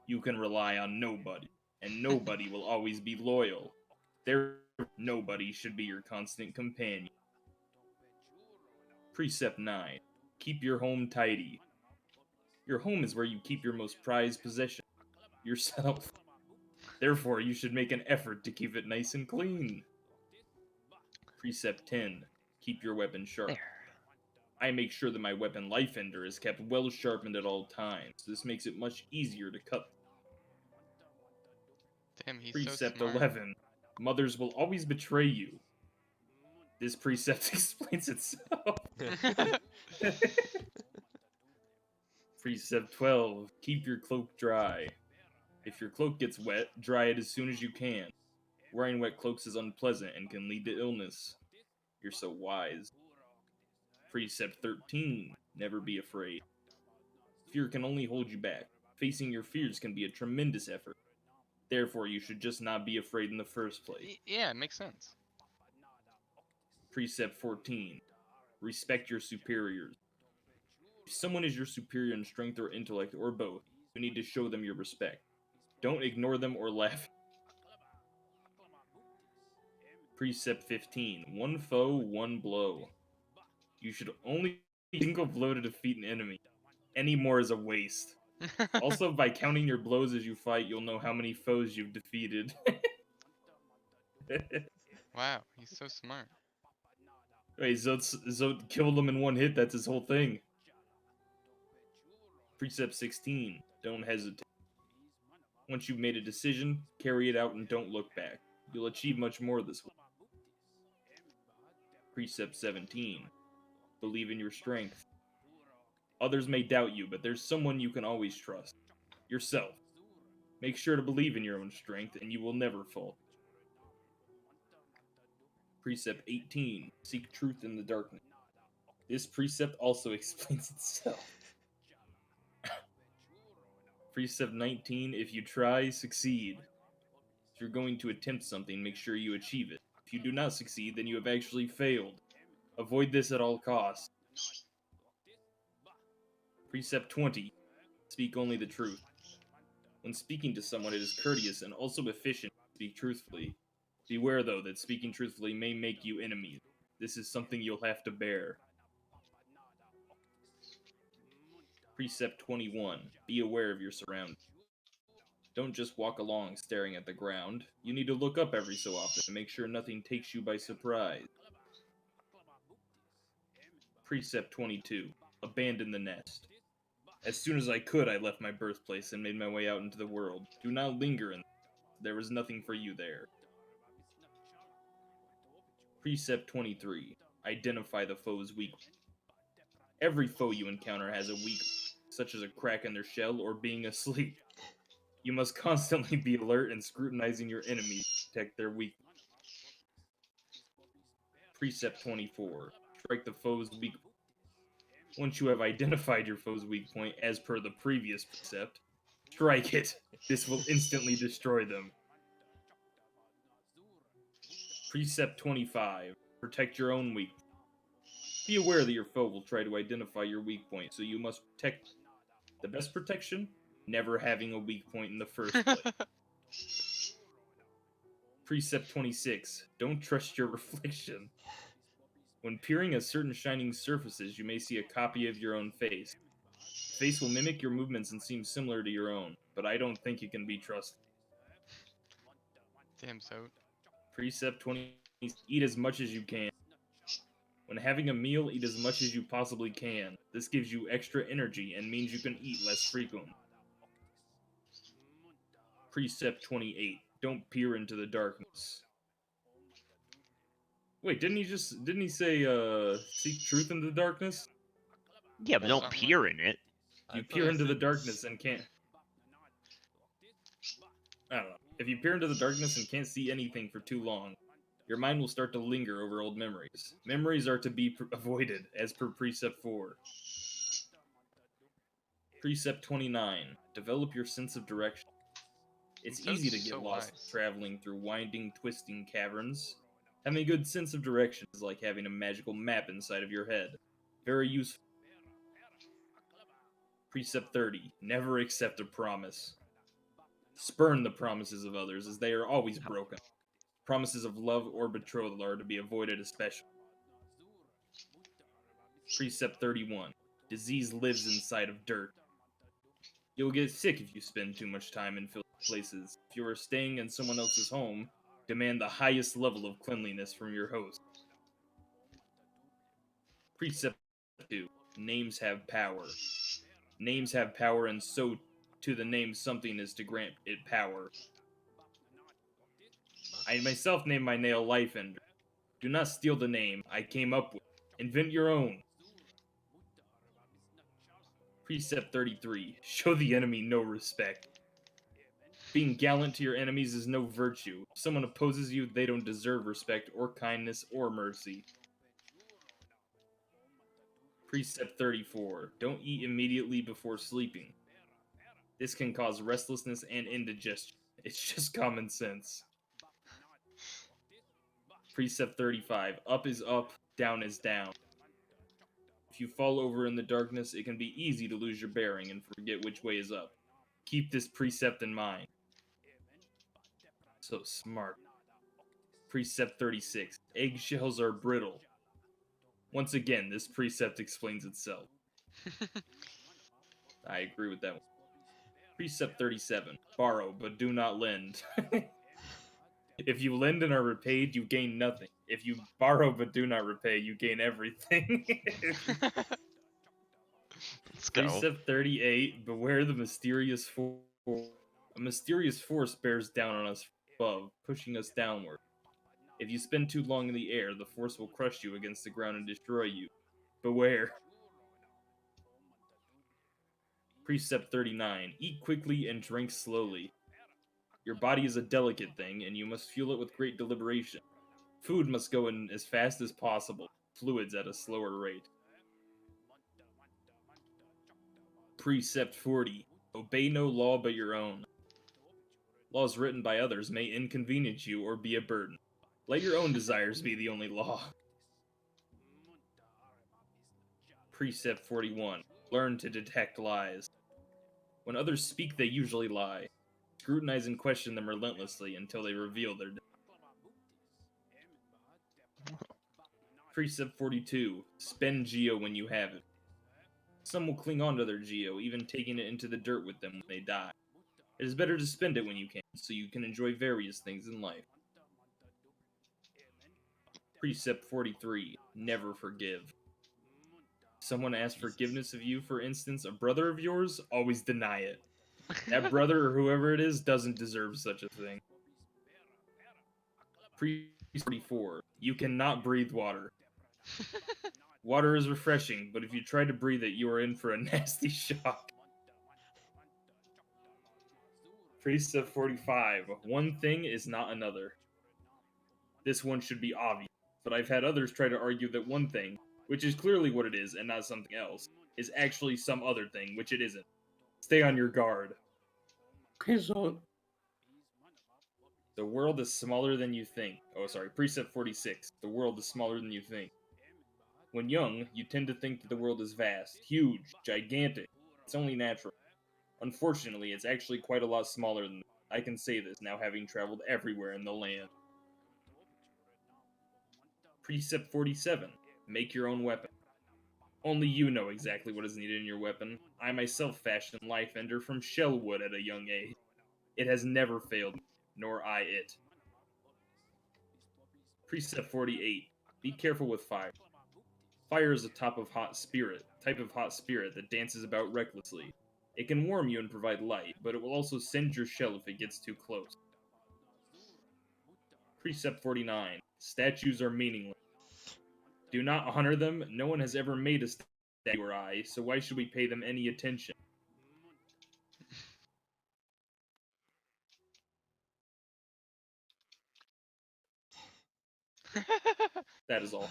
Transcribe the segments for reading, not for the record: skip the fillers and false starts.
You can rely on nobody, and nobody will always be loyal. Therefore, nobody should be your constant companion. Precept 9. Keep your home tidy. Your home is where you keep your most prized possession, yourself. Therefore, you should make an effort to keep it nice and clean. Precept 10. Keep your weapon sharp. There. I make sure that my weapon Life Ender is kept well sharpened at all times. This makes it much easier to cut. Damn, he's so Precept smart. 11. Mothers will always betray you. This precept explains itself. Precept 12. Keep your cloak dry. If your cloak gets wet, dry it as soon as you can. Wearing wet cloaks is unpleasant and can lead to illness. You're so wise. Precept 13. Never be afraid. Fear can only hold you back. Facing your fears can be a tremendous effort. Therefore, you should just not be afraid in the first place. Yeah, it makes sense. Precept 14. Respect your superiors. If someone is your superior in strength or intellect or both, you need to show them your respect. Don't ignore them or laugh. Precept 15. One foe, one blow. You should only use a single blow to defeat an enemy. Any more is a waste. Also, by counting your blows as you fight, you'll know how many foes you've defeated. Wow, he's so smart. Wait, Zote killed him in one hit, that's his whole thing. Precept 16. Don't hesitate. Once you've made a decision, carry it out and don't look back. You'll achieve much more this way. Precept 17. Believe in your strength. Others may doubt you, but there's someone you can always trust. Yourself. Make sure to believe in your own strength, and you will never fall. Precept 18. Seek truth in the darkness. This precept also explains itself. Precept 19. If you try, succeed. If you're going to attempt something, make sure you achieve it. If you do not succeed, then you have actually failed. Avoid this at all costs. Precept 20. Speak only the truth. When speaking to someone, it is courteous and also efficient to speak truthfully. Beware, though, that speaking truthfully may make you enemies. This is something you'll have to bear. Precept 21. Be aware of your surroundings. Don't just walk along staring at the ground. You need to look up every so often to make sure nothing takes you by surprise. Precept 22. Abandon the nest. As soon as I could, I left my birthplace and made my way out into the world. Do not linger in there is nothing for you there. Precept 23. Identify the foe's weak. Every foe you encounter has a weak, such as a crack in their shell or being asleep. You must constantly be alert and scrutinizing your enemies to detect their weak. Precept 24. Strike the foe's weak. Once you have identified your foe's weak point, as per the previous precept, strike it. This will instantly destroy them. Precept 25. Protect your own weak point. Be aware that your foe will try to identify your weak point, so you must protect. The best protection? Never having a weak point in the first place. Precept 26. Don't trust your reflection. When peering at certain shining surfaces, you may see a copy of your own face. The face will mimic your movements and seem similar to your own, but I don't think it can be trusted. Damn, Zote. Precept 20. Eat as much as you can. When having a meal, eat as much as you possibly can. This gives you extra energy and means you can eat less frequently. Precept 28. Don't peer into the darkness. Wait, didn't he say seek truth in the darkness? Yeah, but don't Something peer in it. You peer into the darkness and can't. I don't know. If you peer into the darkness and can't see anything for too long, your mind will start to linger over old memories. Memories are to be avoided, as per Precept 4. Precept 29. Develop your sense of direction. It's Zote's easy to get so lost wise. traveling through winding, twisting caverns. Having a good sense of direction is like having a magical map inside of your head. Very useful. Precept 30. Never accept a promise. Spurn the promises of others, as they are always broken. Promises of love or betrothal are to be avoided especially. Precept 31. Disease lives inside of dirt. You'll get sick if you spend too much time in filthy places. If you are staying in someone else's home, demand the highest level of cleanliness from your host. Precept 2. Names have power. Names have power, and so to the name something is to grant it power. I myself named my nail Life Ender. Do not steal the name I came up with. Invent your own. Precept 33. Show the enemy no respect. Being gallant to your enemies is no virtue. If someone opposes you, they don't deserve respect or kindness or mercy. Precept 34. Don't eat immediately before sleeping. This can cause restlessness and indigestion. It's just common sense. Precept 35. Up is up, down is down. If you fall over in the darkness, it can be easy to lose your bearing and forget which way is up. Keep this precept in mind. So smart. Precept 36. Eggshells are brittle. Once again, this precept explains itself. I agree with that one. Precept 37. Borrow, but do not lend. If you lend and are repaid, you gain nothing. If you borrow but do not repay, you gain everything. Let's go. Precept 38. Beware the mysterious force. A mysterious force bears down on us from above, pushing us downward. If you spend too long in the air, the force will crush you against the ground and destroy you. Beware. Precept 39. Eat quickly and drink slowly. Your body is a delicate thing, and you must fuel it with great deliberation. Food must go in as fast as possible, fluids at a slower rate. Precept 40. Obey no law but your own. Laws written by others may inconvenience you or be a burden. Let your own desires be the only law. Precept 41. Learn to detect lies. When others speak, they usually lie. Scrutinize and question them relentlessly until they reveal their... Precept 42. Spend Geo when you have it. Some will cling on to their Geo, even taking it into the dirt with them when they die. It is better to spend it when you can, so you can enjoy various things in life. Precept 43. Never forgive. If someone asks forgiveness of you, for instance, a brother of yours, always deny it. That brother or whoever it is doesn't deserve such a thing. Precept 44. You cannot breathe water. Water is refreshing, but if you try to breathe it, you are in for a nasty shock. Precept 45. One thing is not another. This one should be obvious, but I've had others try to argue that one thing, which is clearly what it is and not something else, is actually some other thing, which it isn't. Stay on your guard. The world is smaller than you think. Oh, sorry, Precept 46. The world is smaller than you think. When young, you tend to think that the world is vast, huge, gigantic. It's only natural. Unfortunately, it's actually quite a lot smaller than that. I can say this now having traveled everywhere in the land. Precept 47. Make your own weapon. Only you know exactly what is needed in your weapon. I myself fashioned Life Ender from shell wood at a young age. It has never failed me, nor I it. Precept 48. Be careful with fire. Fire is a type of hot spirit that dances about recklessly. It can warm you and provide light, but it will also send your shell if it gets too close. Precept 49. Statues are meaningless. Do not honor them. No one has ever made a statue or eye, so why should we pay them any attention? That is all.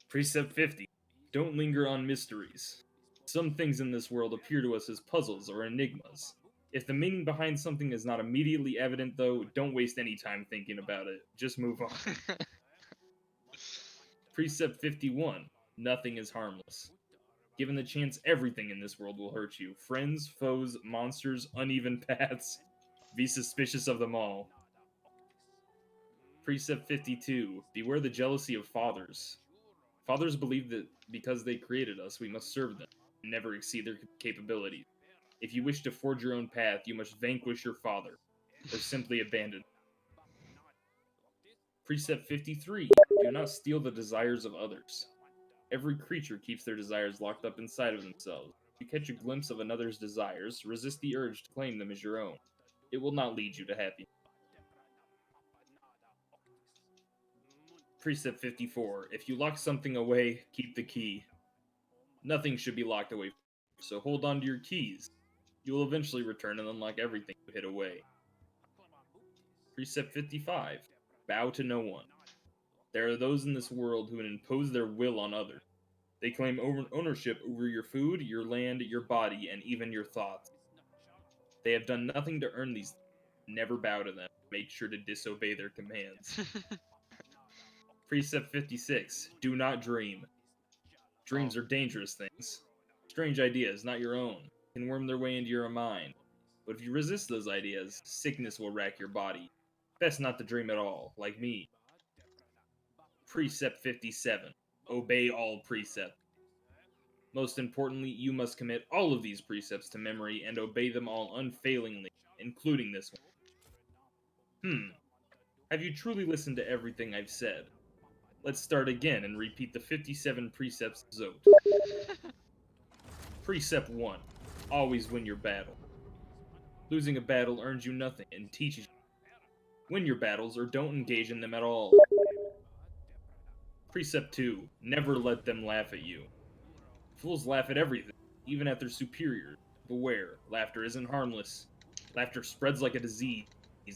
Precept 50. Don't linger on mysteries. Some things in this world appear to us as puzzles or enigmas. If the meaning behind something is not immediately evident, though, don't waste any time thinking about it. Just move on. Precept 51. Nothing is harmless. Given the chance, everything in this world will hurt you. Friends, foes, monsters, uneven paths. Be suspicious of them all. Precept 52. Beware the jealousy of fathers. Fathers believe that because they created us, we must serve them, and never exceed their capabilities. If you wish to forge your own path, you must vanquish your father, or simply abandon him. Precept 53. Do not steal the desires of others. Every creature keeps their desires locked up inside of themselves. If you catch a glimpse of another's desires, resist the urge to claim them as your own. It will not lead you to happiness. Precept 54. If you lock something away, keep the key. Nothing should be locked away, so hold on to your keys. You will eventually return and unlock everything you hid away. Precept 55. Bow to no one. There are those in this world who impose their will on others. They claim ownership over your food, your land, your body, and even your thoughts. They have done nothing to earn these things. Never bow to them. Make sure to disobey their commands. Precept 56. Do not dream. Dreams are dangerous things. Strange ideas, not your own, can worm their way into your mind. But if you resist those ideas, sickness will rack your body. Best not to dream at all, like me. Precept 57. Obey all precepts. Most importantly, you must commit all of these precepts to memory and obey them all unfailingly, including this one. Have you truly listened to everything I've said? Let's start again and repeat the 57 precepts of Zote. Precept 1. Always win your battle. Losing a battle earns you nothing and teaches you. Win your battles or don't engage in them at all. Precept 2. Never let them laugh at you. Fools laugh at everything, even at their superiors. Beware, laughter isn't harmless. Laughter spreads like a disease,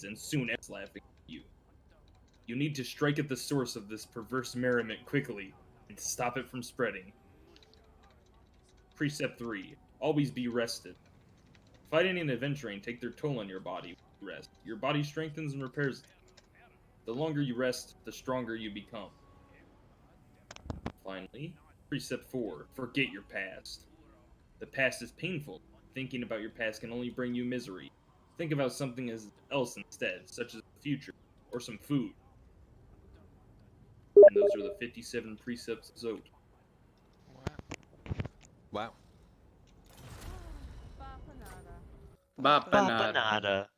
and soon ends laughing at you. You need to strike at the source of this perverse merriment quickly, and stop it from spreading. Precept 3. Always be rested. Fighting and adventuring take their toll on your body when you rest. Your body strengthens and repairs itself. The longer you rest, the stronger you become. Finally, Precept 4. Forget your past. The past is painful. Thinking about your past can only bring you misery. Think about something else instead, such as the future, or some food. And those are the 57 precepts of Zote. Wow. Wow. Papa Bapanada. nada.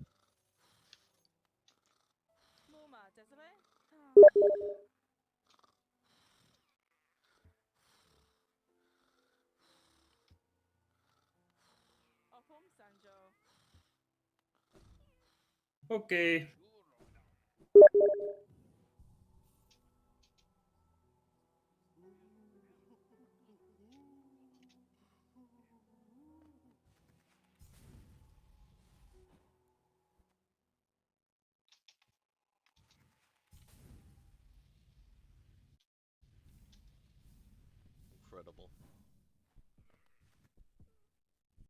Okay. Incredible.